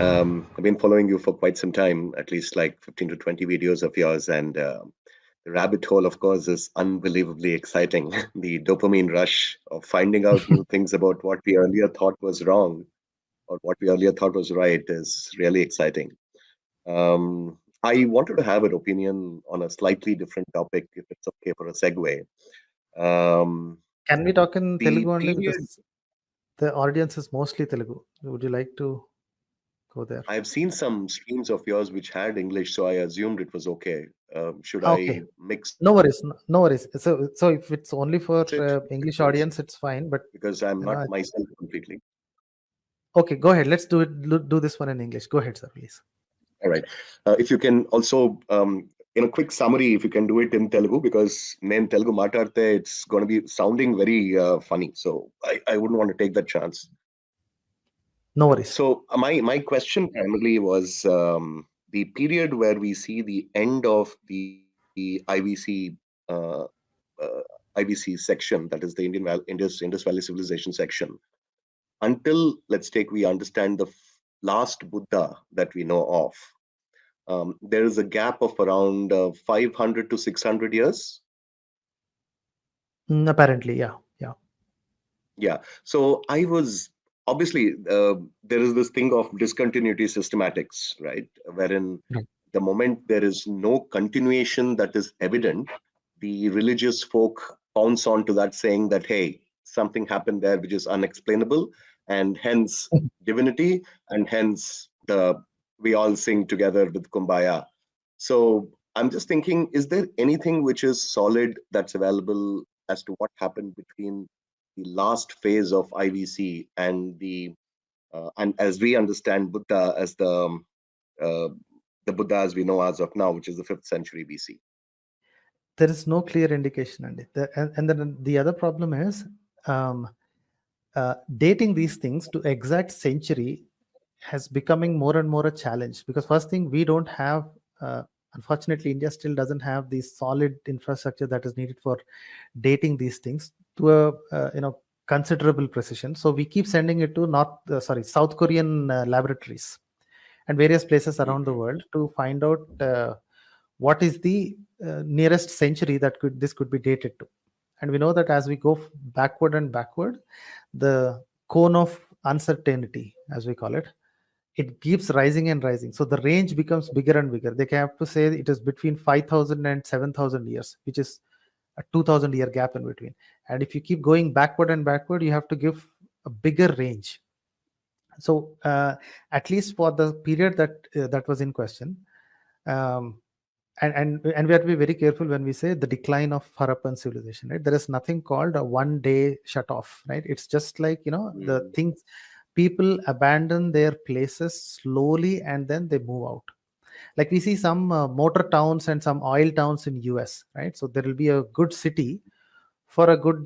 I've been following you for quite some time, at least like 15 to 20 videos of yours, and the rabbit hole, of course, is unbelievably exciting. The dopamine rush of finding out new things about what we earlier thought was wrong or what we earlier thought was right is really exciting. I wanted to have an opinion on a slightly different topic, if it's okay for a segue. Um, Can we talk in the Telugu only because period the audience is mostly Telugu? Would you like to go there? I've seen some streams of yours which had English, so I assumed it was okay. Should Okay, I mix no worries, no worries. So if it's only for it? English Because audience, it's fine. But because I'm not I think myself completely. okay, go ahead. Let's do it. Do this one in English. Go ahead, sir, please. All right. If you can also, in a quick summary, if you can do it in Telugu, because name Telugu matarte, it's going to be sounding very funny. So I wouldn't want to take that chance. No worries. So my question primarily was the period where we see the end of the uh, uh, IBC section, that is the Indus Valley Civilization section, until let's take we understand the last Buddha that we know of. There is a gap of around 500 to 600 years. Apparently, yeah, yeah. Yeah. So I was obviously there is this thing of discontinuity systematics, right? Wherein Right. the moment there is no continuation that is evident, the religious folk pounce on to that, saying that, hey, something happened there which is unexplainable, and hence divinity, and hence the we all sing together with Kumbaya. So I'm just thinking, is there anything which is solid that's available as to what happened between the last phase of IVC and as we understand Buddha as uh, the Buddha as we know as of now, which is the 5th century BC. There is no clear indication, and then the other problem is um, dating these things to exact century has becoming more and more a challenge, because first thing, we don't have unfortunately, India still doesn't have the solid infrastructure that is needed for dating these things to a considerable precision. So we keep sending it to South Korean laboratories and various places around the Mhm. world to find out what is the nearest century that this could be dated to. And we know that as we go backward and backward, the cone of uncertainty, as we call it, it keeps rising and rising. So the range becomes bigger and bigger. They have to say it is between 5,000 and 7,000 years, which is a 2,000-year gap in between. And if you keep going backward and backward, you have to give a bigger range. So at least for the period that was in question, um, and we have to be very careful when we say the decline of Harappan civilization, right? There is nothing called a one-day shut off, right? It's just like, the Mhm. things, people abandon their places slowly and then they move out. Like we see some motor towns and some oil towns in US, right? So there will be a good city for a good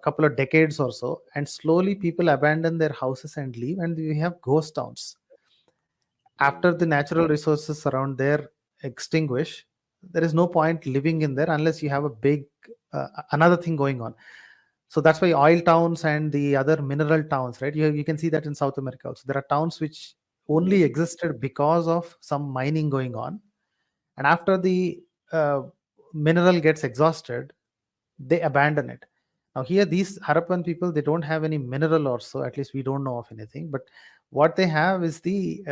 couple of decades or so, and slowly people abandon their houses and leave, and we have ghost towns after the Mhm. natural resources around there extinguish. There is no point living in there unless you have a big another thing going on. So that's why oil towns and the other mineral towns, right? You can see that in South America also. There are towns which only existed because of some mining going on, and after the uh, mineral gets exhausted, they abandon it. Now here, these Harappan people, they don't have any mineral, or so at least we don't know of anything, but what they have is the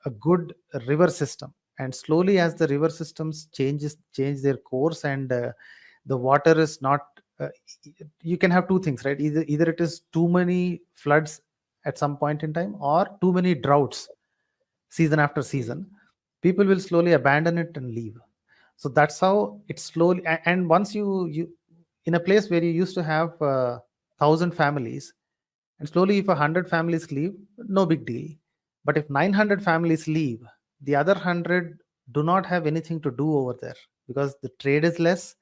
a good river system. And slowly, as the river systems change their course, and the water is not uh, you can have two things, right? Either it is too many floods at some point in time, or too many droughts season after Mhm. season. People will slowly abandon it and leave. So that's how it slowly, and once you in a place where you used to have 1,000 families, and slowly if 100 families leave, no big deal. But if 900 families leave, the other 100 do not have anything to do over there, because the trade is less,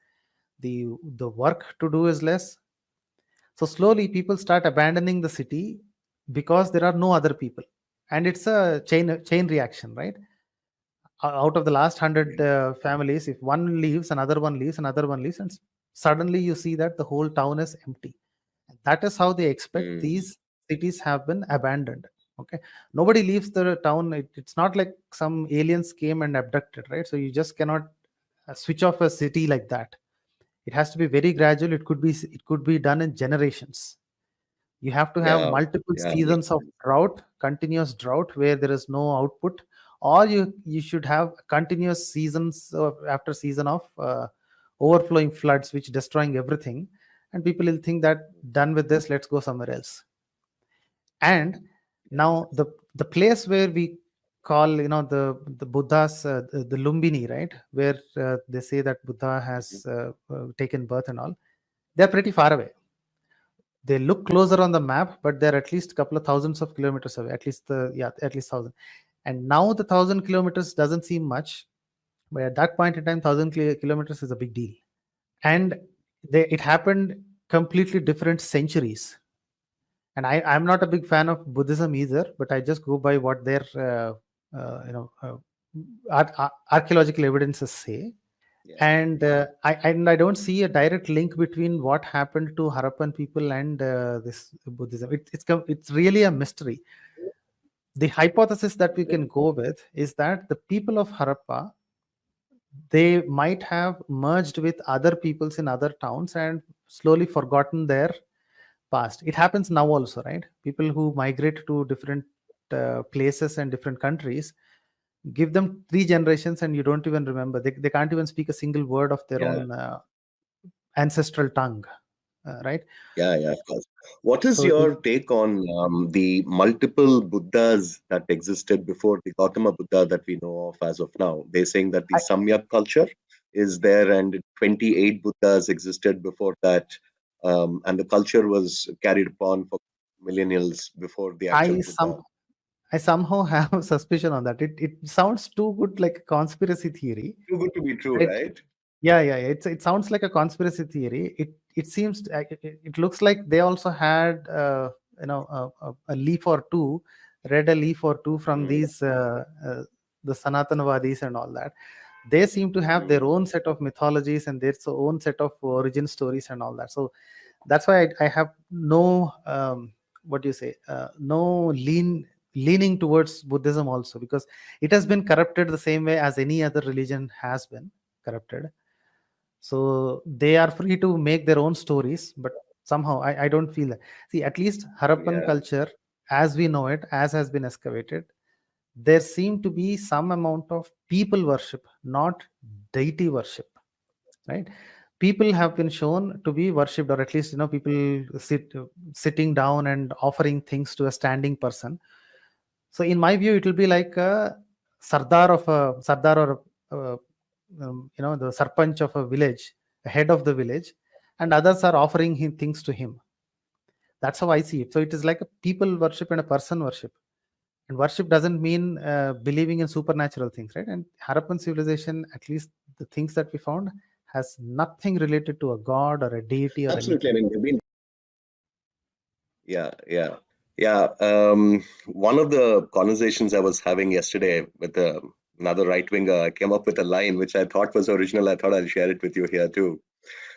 the work to do is less. So slowly people start abandoning the city because there are no other people, and it's a chain reaction, right? Out of the last 100 families, if one leaves, another one leaves, another one leaves, and suddenly you see that the whole town is empty. That is how they expect Mhm. these cities have been abandoned. Okay, nobody leaves the town. It's not like some aliens came and abducted, right? So you just cannot switch off a city like that. It has to be very gradual. It could be done in generations. You have to have Yeah, multiple yeah, seasons of drought, continuous drought where there is no output, or you should have continuous seasons after season of overflowing floods which destroying everything, and people will think that done with this, let's go somewhere else. And now the place where we call, the Buddha's, the Lumbini, right, where they say that Buddha has taken birth and all, they're pretty far away. They look closer on the map, but they're at least a couple of thousands of kilometers away, at least 1,000. And now the 1,000 kilometers doesn't seem much, but at that point in time, 1,000 kilometers is a big deal. And it happened completely different centuries. And I'm not a big fan of Buddhism either, but I just go by what their archaeological evidences say. yeah, And I don't see a direct link between what happened to Harappan people and this Buddhism. It's really a mystery. The hypothesis that we can go with is that the people of Harappa, they might have merged with other peoples in other towns and slowly forgotten their past. It happens now also, right? People who migrate to different places and different countries, give them 3 generations and you don't even remember. They can't even speak a single word of their yeah, own ancestral tongue, right? yeah, yeah, of course. What is So your take on the multiple Buddhas that existed before the Gautama Buddha that we know of as of now? They're saying that the I, Samyak culture is there and 28 Buddhas existed before that, and the culture was carried upon for millennials before the actual I Buddha. some I somehow have suspicion on that. It sounds too good like a conspiracy theory, Too good to be true, right? right? Yeah. It sounds like a conspiracy theory. It seems it looks like they also had a leaf or two, read a leaf or two from Mm, these the Sanatanavadis and all that. They seem to have their mm. own set of mythologies and their own set of origin stories and all that. So that's why I have no what do you say no leaning towards Buddhism also, because it has been corrupted the same way as any other religion has been corrupted. So they are free to make their own stories, but somehow I don't feel that. See, at least Harappan Yeah, culture, as we know it, as has been excavated, there seem to be some amount of people worship, not deity worship, right? People have been shown to be worshipped, or at least people sitting down and offering things to a standing person. So in my view, it will be like a sardar or the sarpanch of a village, the head of the village, and others are offering him things to him. That's how I see it. So it is like a people worship and a person worship. And worship doesn't mean believing in supernatural things, right? And Harappan civilization, at least the things that we found, has nothing related to a god or a deity or absolutely. I anything. mean, they've been, yeah, yeah, yeah. One of the conversations I was having yesterday with another right winger, I came up with a line which I thought was original. I thought I'll share it with you here too.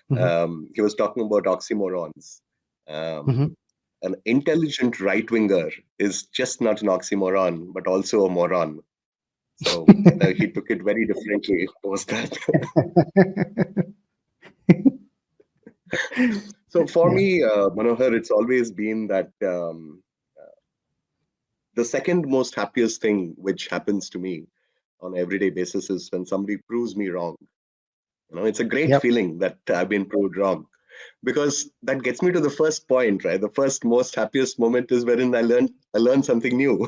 Mhm. He was talking about oxymorons. Mhm. An intelligent right winger is just not an oxymoron, but also a moron. So he took it very differently post that. So for Yeah. me, Manohar, it's always been that the second most happiest thing which happens to me on an everyday basis is when somebody proves me wrong. It's a great Yep. feeling that I've been proved wrong, because that gets me to the first point, right? The first most happiest moment is wherein I learn something new.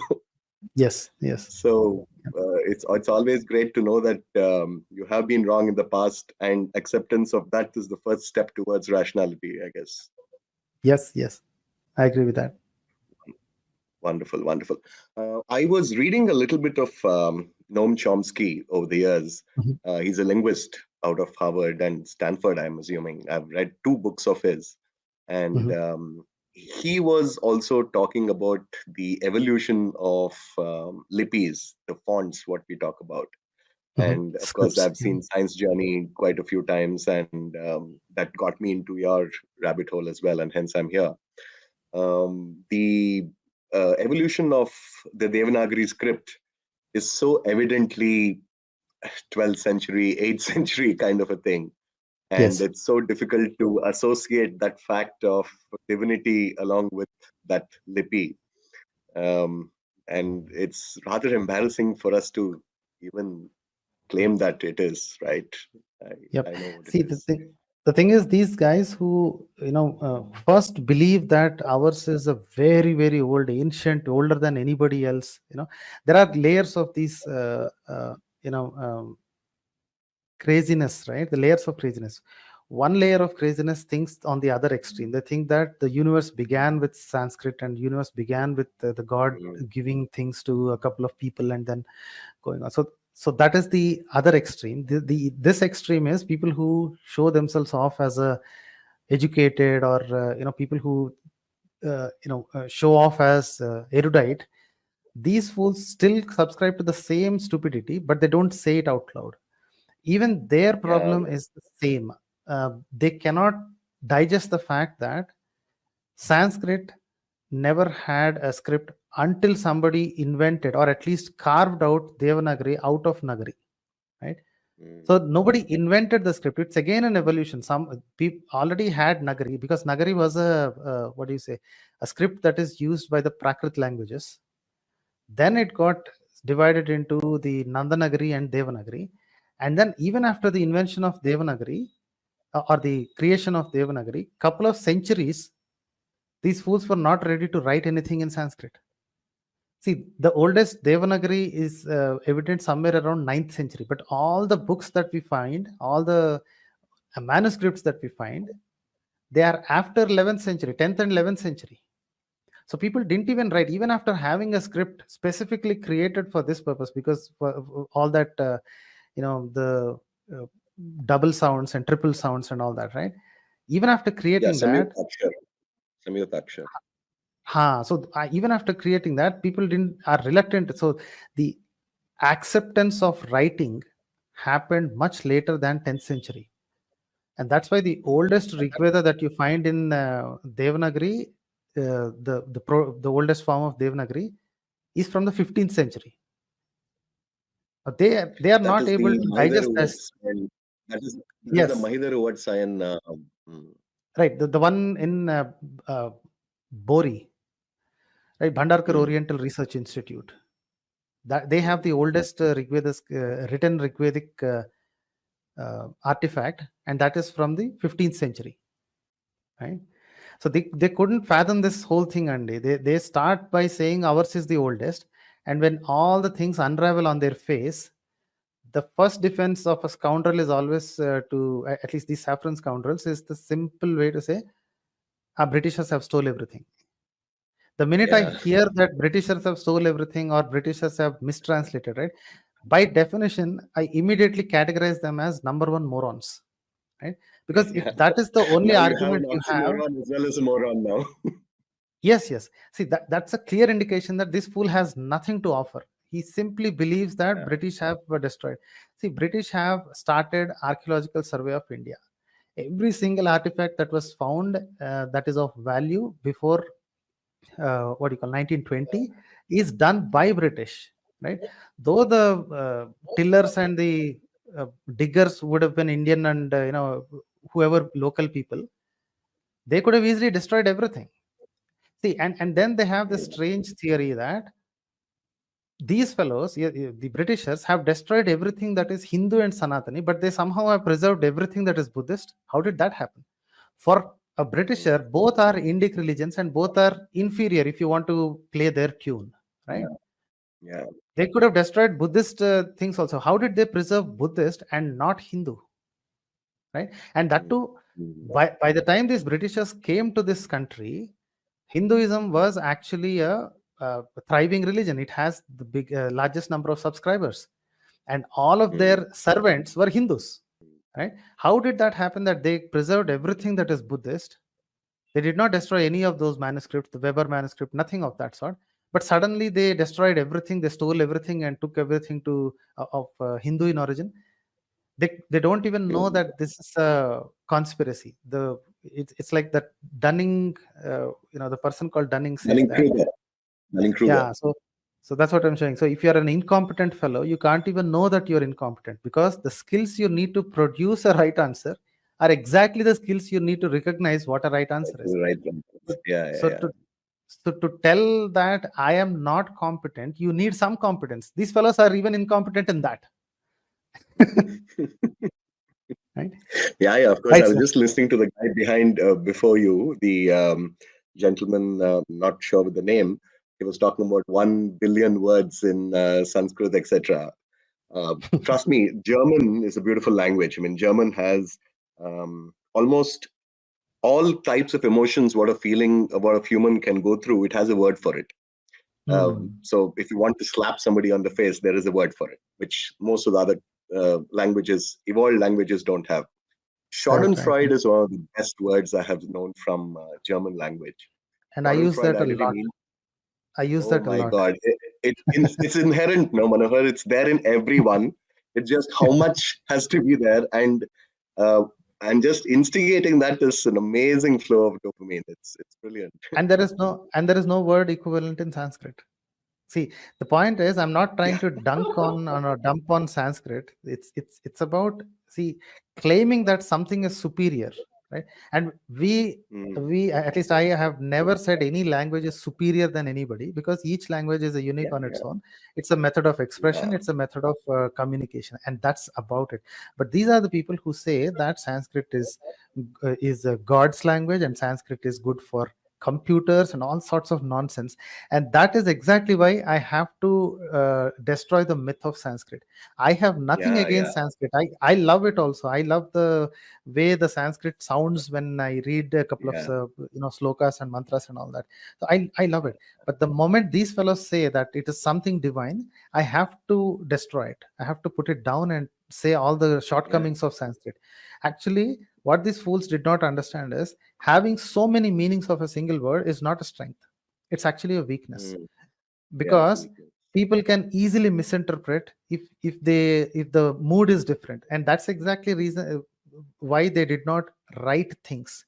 Yes. Yes. So it's always great to know that you have been wrong in the past, and acceptance of that is the first step towards rationality, I guess. Yes. Yes. I agree with that. Wonderful, wonderful. I was reading a little bit of Noam Chomsky over the years. Mhm. He's a linguist out of Harvard and Stanford, I'm assuming. I've read 2 books of his. And Mhm. he was also talking about the evolution of lipis, the fonts, what we talk about. Mhm. And of course, Scripts. I've seen Science Journey quite a few times, and that got me into your rabbit hole as well, and hence I'm here. The evolution of the Devanagari script is so evidently 12th century, 8th century kind of a thing. And Yes. it's so difficult to associate that fact of divinity along with that lipi. And it's rather embarrassing for us to even claim that it is, right? Yep. I know what See, it is. the thing is, these guys who, first believe that ours is a very, very old, ancient, older than anybody else. There are layers of these, craziness, right? The layers of craziness. One layer of craziness thinks on the other extreme. They think that the universe began with Sanskrit and universe began with the god giving things to a couple of people and then going on. So that is the other extreme. This extreme is people who show themselves off as a educated or people who show off as erudite. These fools still subscribe to the same stupidity, but they don't say it out loud. Even their problem is the same. They cannot digest the fact that Sanskrit never had a script until somebody invented or at least carved out Devanagari out of Nagari, right? So nobody invented the script. It's again an evolution. Some people already had Nagari because Nagari was a script that is used by the Prakrit languages. Then it got divided into the Nandanagari and Devanagari. And then even after the invention of Devanagari or the creation of Devanagari, couple of centuries, these fools were not ready to write anything in Sanskrit. See, the oldest Devanagari is evident somewhere around 9th century, but all the books that we find, all the manuscripts that we find, they are after 11th century, 10th and 11th century. So people didn't even write, even after having a script specifically created for this purpose, because for all that, the double sounds and triple sounds and all that, right? Even after creating that, so even after creating that, people are reluctant. So the acceptance of writing happened much later than 10th century. And that's why the oldest Rigveda that you find in Devanagari, the oldest form of Devanagari, is from the 15th century. They are not able to digest this. That is the Mahidaru Vatsayan. Right, the one in Bori, right? Bhandarkar Oriental Research Institute. That they have the oldest written Rigvedic artifact, and that is from the 15th century, right? So they couldn't fathom this whole thing, and they start by saying ours is the oldest, and when all the things unravel on their face, the first defense of a scoundrel is always to, at least these saffron scoundrels, is the simple way to say, Britishers have stole everything. The minute I hear that Britishers have stole everything or Britishers have mistranslated, right? By definition, I immediately categorize them as number one morons, right? Because if that is the only argument you have, moron as well as a moron now. Yes. See, that's a clear indication that this fool has nothing to offer. He simply believes that British have destroyed. See, British have started archaeological survey of India. Every single artifact that was found that is of value before 1920 is done by British, right? Though the tillers and the diggers would have been Indian and whoever local people, they could have easily destroyed everything. See, and then they have this strange theory that these fellows, the Britishers, have destroyed everything that is Hindu and Sanatani, but they somehow have preserved everything that is Buddhist. How did that happen? For a Britisher, both are Indic religions and both are inferior if you want to play their tune, right? Yeah. They could have destroyed Buddhist things also. How did they preserve Buddhist and not Hindu? Right? And that too, by the time these Britishers came to this country, Hinduism was actually a thriving religion. It has the largest number of subscribers, and all of their servants were Hindus. Right? How did that happen? That they preserved everything that is Buddhist. They did not destroy any of those manuscripts, the Weber manuscript, nothing of that sort. But suddenly they destroyed everything. They stole everything and took everything of Hindu in origin. They don't even know that this is a conspiracy. It's like that Dunning, the person called Dunning says that. Dunning-Kruger. Yeah, so that's what I'm saying. So if you're an incompetent fellow, you can't even know that you're incompetent, because the skills you need to produce a right answer are exactly the skills you need to recognize what a right answer is. Right. Yeah. So to tell that I am not competent, you need some competence. These fellows are even incompetent in that. Right? Yeah. Of course, Right, I was sir. just listening to the guy behind before you, the gentleman, not sure with the name. He was talking about 1 billion words in Sanskrit, etc. Trust me, German is a beautiful language. I mean, German has almost all types of emotions what a human can go through. It has a word for it. So if you want to slap somebody on the face, there is a word for it, which most of the other evolved languages don't have. Schadenfreude Right. is one of the best words I have known from German language. And I use that a ideally lot. means, I use oh that a my lot. God, it's inherent, no, Manohar. It's there in everyone. It's just how much has to be there, uh, and just instigating that is an amazing flow of dopamine. It's brilliant. And there is no word equivalent in Sanskrit. See, the point is, I'm not trying to dunk on or dump on Sanskrit. It's about, claiming that something is superior, right? And we at least I have never said any language is superior than anybody, because each language is a unique on its own. It's a method of expression. It's a method of communication, and that's about it. But these are the people who say that Sanskrit is a God's language, and Sanskrit is good for computers and all sorts of nonsense. And that is exactly why I have to destroy the myth of Sanskrit. I have nothing against Sanskrit. I love it also. I love the way the Sanskrit sounds when I read a couple of slokas and mantras and all that. So I love it. But the moment these fellows say that it is something divine, I have to destroy it. I have to put it down and say all the shortcomings of Sanskrit. Actually, what these fools did not understand is having so many meanings of a single word is not a strength. It's actually a weakness, because people can easily misinterpret if the mood is different. And that's exactly reason why they did not write things,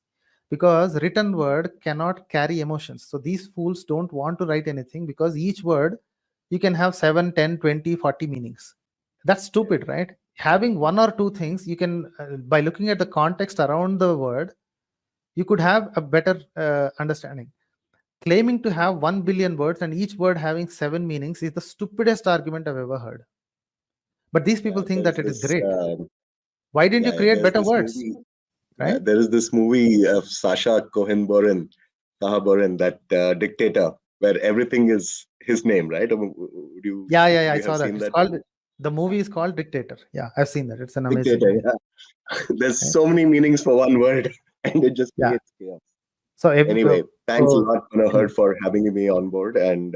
because written word cannot carry emotions. So these fools don't want to write anything, because each word you can have 7, 10, 20, 40 meanings. That's stupid, right? Having one or two things, you can by looking at the context around the word, you could have a better understanding. Claiming to have 1 billion words and each word having 7 meanings is the stupidest argument I've ever heard. But these people think that it is great. Why didn't you create better words? Right? There is this movie of Sacha Cohen Baron, that Dictator, where everything is his name, right? Would you? I saw that. The movie is called Dictator. Yeah, I've seen that. It's an amazing movie. There's so many meanings for one word, and it just creates chaos. So anyway, thanks a lot, Manohar, for having me on board, and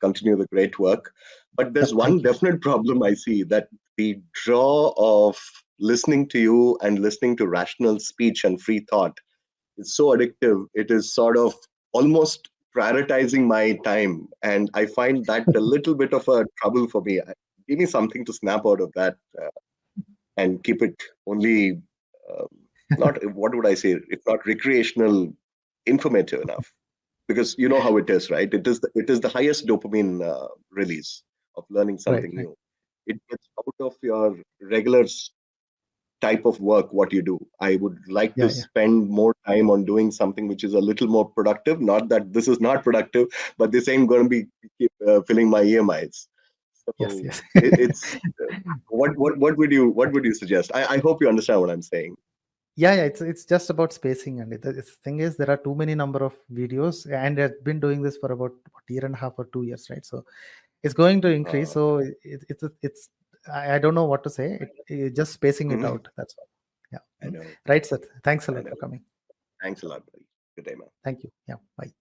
continue the great work. But there's one definite problem I see, that the draw of listening to you and listening to rational speech and free thought is so addictive. It is sort of almost prioritizing my time, and I find that a little bit of a trouble for me. Give me something to snap out of that and keep it only not, what would I say, if not recreational, informative enough. Because you know how it is, right? It is the highest dopamine release of learning something new. It gets out of your regular type of work, what you do. I would like to spend more time on doing something which is a little more productive. Not that this is not productive, but this ain't going to be keep filling my EMIs. So it's what would you suggest? I hope you understand what I'm saying. It's just about spacing, and the thing is, there are too many number of videos, and I've been doing this for about a year and a half or 2 years, right? So it's going to increase. So it's I don't know what to say. It's just spacing it out. That's all. Yeah. I know. Right, sir. Thanks a lot for coming. Thanks a lot, buddy. Good day, man. Thank you. Yeah. Bye.